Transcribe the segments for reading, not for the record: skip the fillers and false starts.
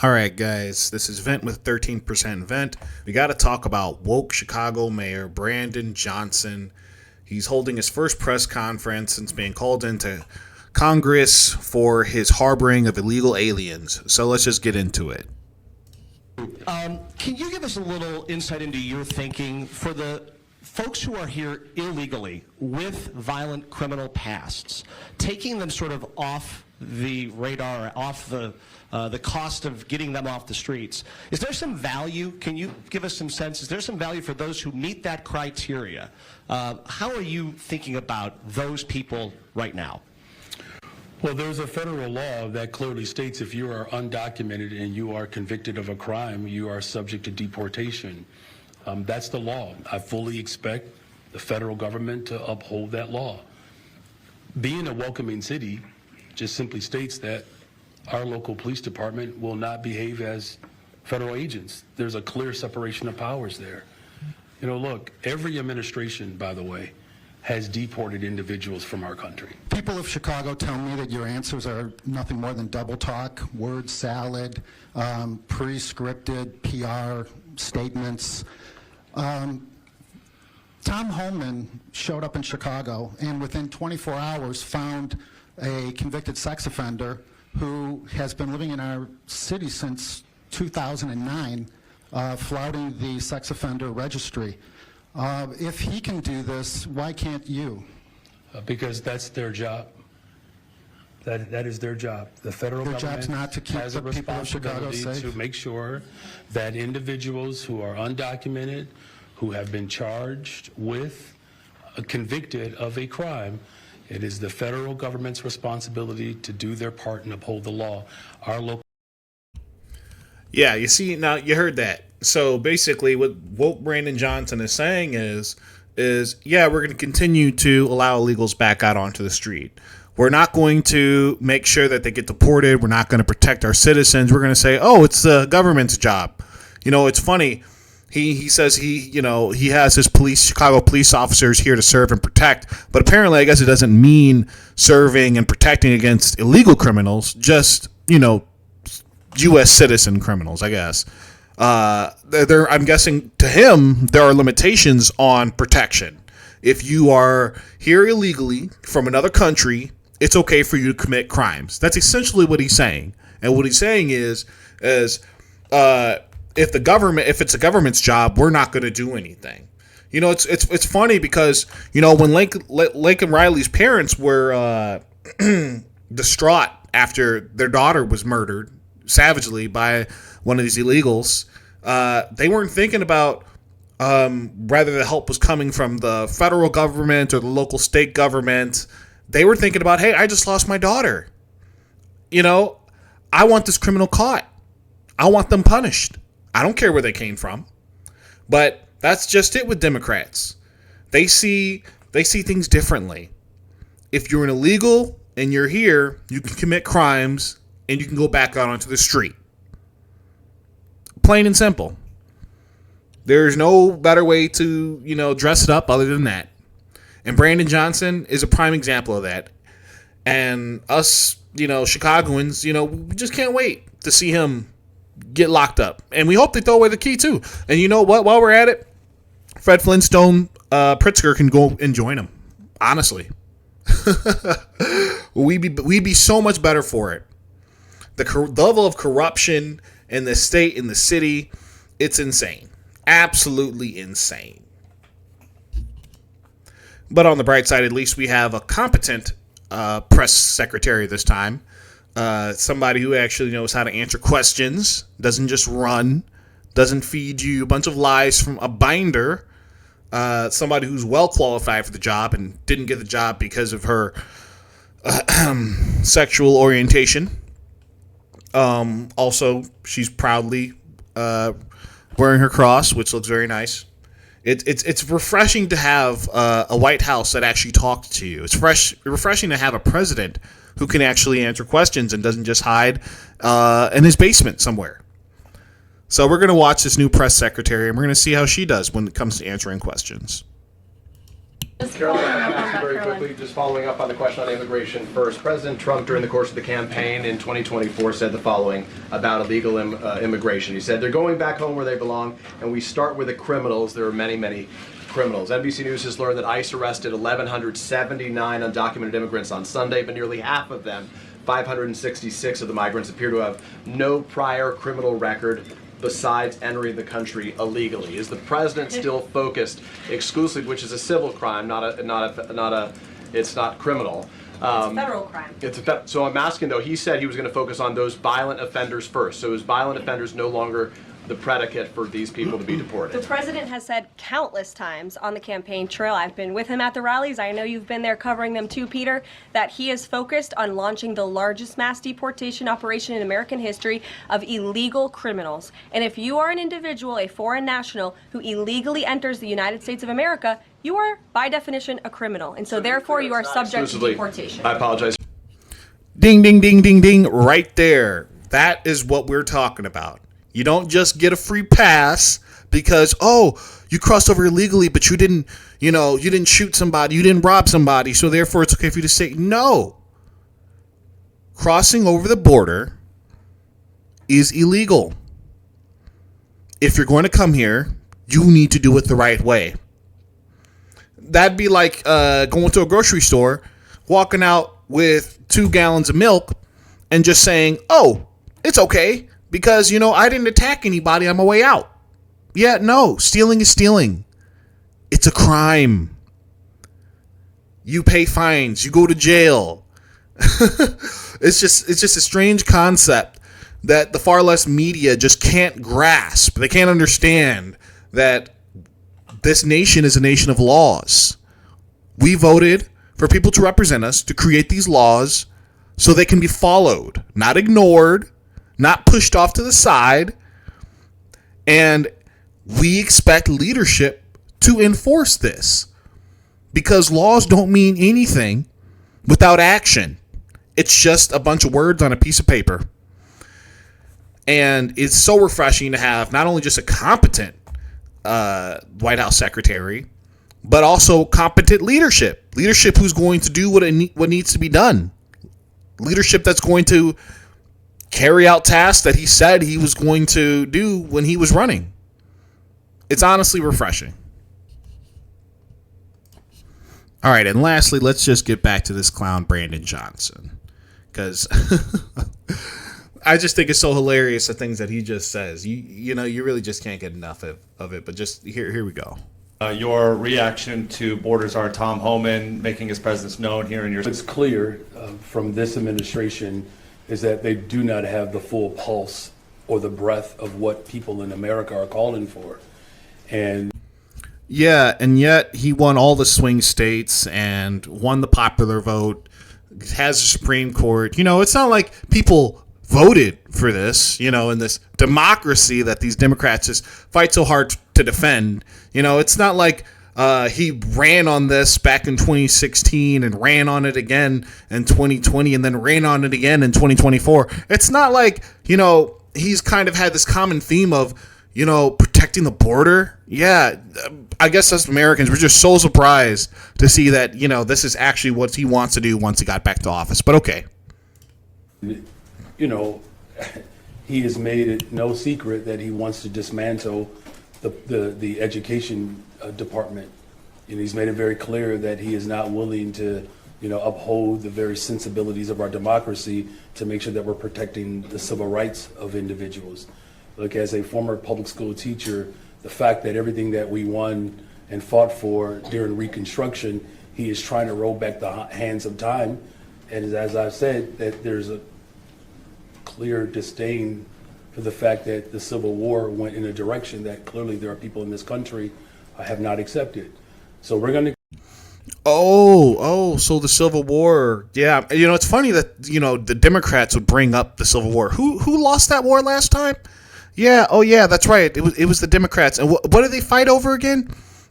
All right, guys, this is Vent with 13% Vent. We got to talk about woke Chicago Mayor Brandon Johnson. He's holding his first press conference since being called into Congress for his harboring of illegal aliens. So let's just get into it. Can you give us a little insight into your thinking for the folks who are here illegally with violent criminal pasts, taking them sort of off the radar, off the cost of getting them off the streets? Is there some value? Can you give us some sense? Is there some value for those who meet that criteria? How are you thinking about those people right now? Well, there's a federal law that clearly states if you are undocumented and you are convicted of a crime, you are subject to deportation. That's the law. I fully expect the federal government to uphold that law. Being a welcoming city just simply states that our local police department will not behave as federal agents. There's a clear separation of powers there. You know, look, every administration, by the way, has deported individuals from our country. People of Chicago tell me that your answers are nothing more than double talk, word salad, pre-scripted PR statements. Tom Holman showed up in Chicago and within 24 hours found a convicted sex offender who has been living in our city since 2009, flouting the sex offender registry. If he can do this, why can't you? Because that's their job. That is their job. The federal Their government job's not to keep has a the people of Chicago responsibility safe. to make sure that individuals who are undocumented, who have been charged with, convicted of a crime, it is the federal government's responsibility to do their part and uphold the law. Our local. Yeah, you see, now you heard that. So basically what woke Brandon Johnson is saying is yeah, we're going to continue to allow illegals back out onto the street. We're not going to make sure that they get deported. We're not going to protect our citizens. We're going to say, oh, it's the government's job. You know, it's funny. He says he has his Chicago police officers here to serve and protect. But apparently, I guess it doesn't mean serving and protecting against illegal criminals, just, U.S. citizen criminals, I guess. I'm guessing to him, there are limitations on protection. If you are here illegally from another country, it's okay for you to commit crimes. That's essentially what he's saying. And what he's saying is if it's a government's job, we're not going to do anything. It's funny because, when Laken Riley's parents were distraught after their daughter was murdered savagely by one of these illegals, they weren't thinking about whether the help was coming from the federal government or the local state government. They were thinking about, hey, I just lost my daughter. I want this criminal caught. I want them punished. I don't care where they came from. But that's just it with Democrats. They see things differently. If you're an illegal and you're here, you can commit crimes and you can go back out onto the street. Plain and simple. There's no better way to, dress it up other than that. And Brandon Johnson is a prime example of that. And us, Chicagoans, we just can't wait to see him get locked up. And we hope they throw away the key too. And you know what? While we're at it, Fred Flintstone Pritzker can go and join him. Honestly. We'd be so much better for it. The level of corruption in the state, in the city, it's insane. Absolutely insane. But on the bright side, at least we have a competent press secretary this time. Somebody who actually knows how to answer questions, doesn't just run, doesn't feed you a bunch of lies from a binder. Somebody who's well qualified for the job and didn't get the job because of her sexual orientation. Also, she's proudly wearing her cross, which looks very nice. It's refreshing to have a White House that actually talks to you. It's refreshing to have a president who can actually answer questions and doesn't just hide in his basement somewhere. So we're going to watch this new press secretary, and we're going to see how she does when it comes to answering questions. Carolyn, I have to ask you very quickly, just following up on the question on immigration first. President Trump, during the course of the campaign in 2024, said the following about illegal immigration. He said, they're going back home where they belong, and we start with the criminals. There are many, many criminals. NBC News has learned that ICE arrested 1,179 undocumented immigrants on Sunday, but nearly half of them, 566 of the migrants, appear to have no prior criminal record besides entering the country illegally. Is the president still focused exclusively, which is a civil crime, it's not criminal? It's a federal crime. So I'm asking though, he said he was going to focus on those violent offenders first. So is violent offenders no longer the predicate for these people to be deported? The president has said countless times on the campaign trail, I've been with him at the rallies, I know you've been there covering them too, Peter, that he is focused on launching the largest mass deportation operation in American history of illegal criminals. And if you are an individual, a foreign national, who illegally enters the United States of America, you are, by definition, a criminal. And so therefore, you are subject to deportation. I apologize. Ding, ding, ding, ding, ding, right there. That is what we're talking about. You don't just get a free pass because, oh, you crossed over illegally, but you didn't shoot somebody, you didn't rob somebody, so therefore it's okay for you to say no. Crossing over the border is illegal. If you're going to come here, you need to do it the right way. That'd be like going to a grocery store, walking out with 2 gallons of milk, and just saying, oh, it's okay, because, I didn't attack anybody on my way out. Yeah, no, stealing is stealing. It's a crime. You pay fines. You go to jail. It's just a strange concept that the far left media just can't grasp. They can't understand that this nation is a nation of laws. We voted for people to represent us, to create these laws so they can be followed, not ignored, not pushed off to the side, and we expect leadership to enforce this because laws don't mean anything without action. It's just a bunch of words on a piece of paper. And it's so refreshing to have not only just a competent White House secretary, but also competent leadership who's going to do what needs to be done, leadership that's going to carry out tasks that he said he was going to do when he was running. It's honestly refreshing. All right, and lastly, let's just get back to this clown Brandon Johnson, because I just think it's so hilarious the things that he just says. You really just can't get enough of it. But just here we go. Your reaction to border czar Tom Homan making his presence known here in your... It's clear from this administration is that they do not have the full pulse or the breadth of what people in America are calling for. And yet he won all the swing states and won the popular vote, has a Supreme Court. It's not like people voted for this, in this democracy that these Democrats just fight so hard to defend. It's not like he ran on this back in 2016 and ran on it again in 2020 and then ran on it again in 2024. It's not like, he's kind of had this common theme of, protecting the border. Yeah, I guess us Americans were just so surprised to see that, this is actually what he wants to do once he got back to office. But okay. He has made it no secret that he wants to dismantle the education department. He's made it very clear that he is not willing to, uphold the very sensibilities of our democracy to make sure that we're protecting the civil rights of individuals. Look, as a former public school teacher, the fact that everything that we won and fought for during Reconstruction, he is trying to roll back the hands of time. And as I've said, that there's a clear disdain for the fact that the Civil War went in a direction that clearly there are people in this country have not accepted. So we're going to... So the Civil War. Yeah, it's funny that, the Democrats would bring up the Civil War. Who lost that war last time? Yeah, that's right. It was the Democrats. And what did they fight over again?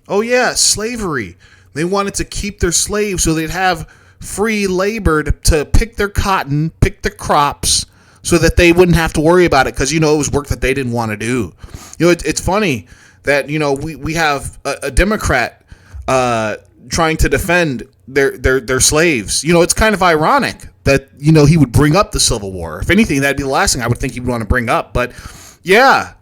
Oh, yeah, slavery. They wanted to keep their slaves so they'd have free labor to pick their cotton, pick their crops, so that they wouldn't have to worry about it because, it was work that they didn't want to do. It's funny that, we have a Democrat trying to defend their slaves. You know, it's kind of ironic that, you know, he would bring up the Civil War. If anything, that'd be the last thing I would think he would want to bring up. But yeah,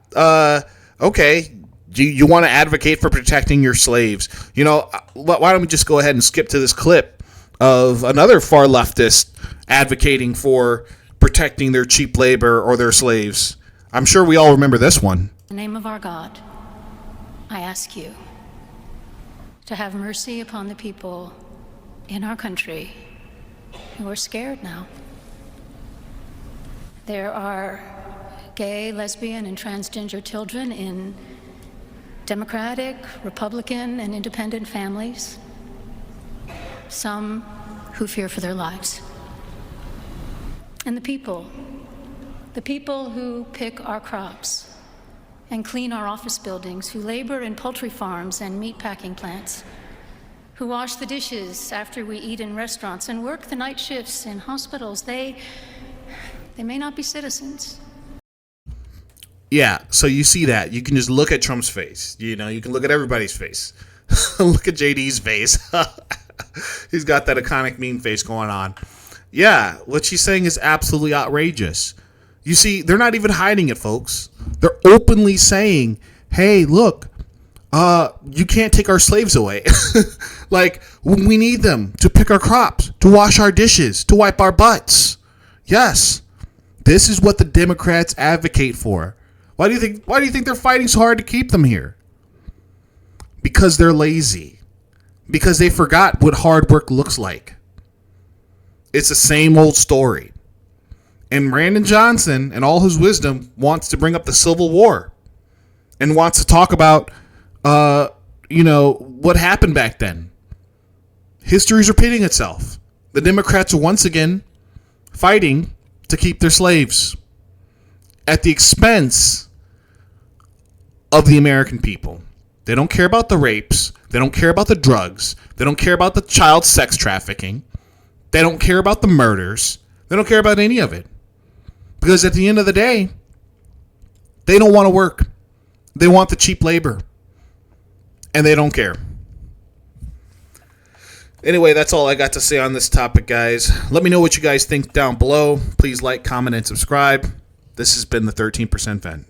okay. You want to advocate for protecting your slaves. You know, why don't we just go ahead and skip to this clip of another far leftist advocating for protecting their cheap labor or their slaves. I'm sure we all remember this one. In the name of our God, I ask you to have mercy upon the people in our country who are scared now. There are gay, lesbian, and transgender children in Democratic, Republican, and independent families, some who fear for their lives. And the people who pick our crops and clean our office buildings, who labor in poultry farms and meat packing plants, who wash the dishes after we eat in restaurants and work the night shifts in hospitals, they may not be citizens. Yeah, so you see that. You can just look at Trump's face. You know, you can look at everybody's face. Look at JD's face. He's got that iconic meme face going on. Yeah, what she's saying is absolutely outrageous. You see, they're not even hiding it, folks. They're openly saying, hey, look, you can't take our slaves away. Like, we need them to pick our crops, to wash our dishes, to wipe our butts. Yes, this is what the Democrats advocate for. Why do you think they're fighting so hard to keep them here? Because they're lazy. Because they forgot what hard work looks like. It's the same old story. And Brandon Johnson, in all his wisdom, wants to bring up the Civil War and wants to talk about, what happened back then. History's repeating itself. The Democrats are once again fighting to keep their slaves at the expense of the American people. They don't care about the rapes. They don't care about the drugs. They don't care about the child sex trafficking. They don't care about the murders. They don't care about any of it. Because at the end of the day, they don't want to work. They want the cheap labor. And they don't care. Anyway, that's all I got to say on this topic, guys. Let me know what you guys think down below. Please like, comment, and subscribe. This has been the 13% Vent.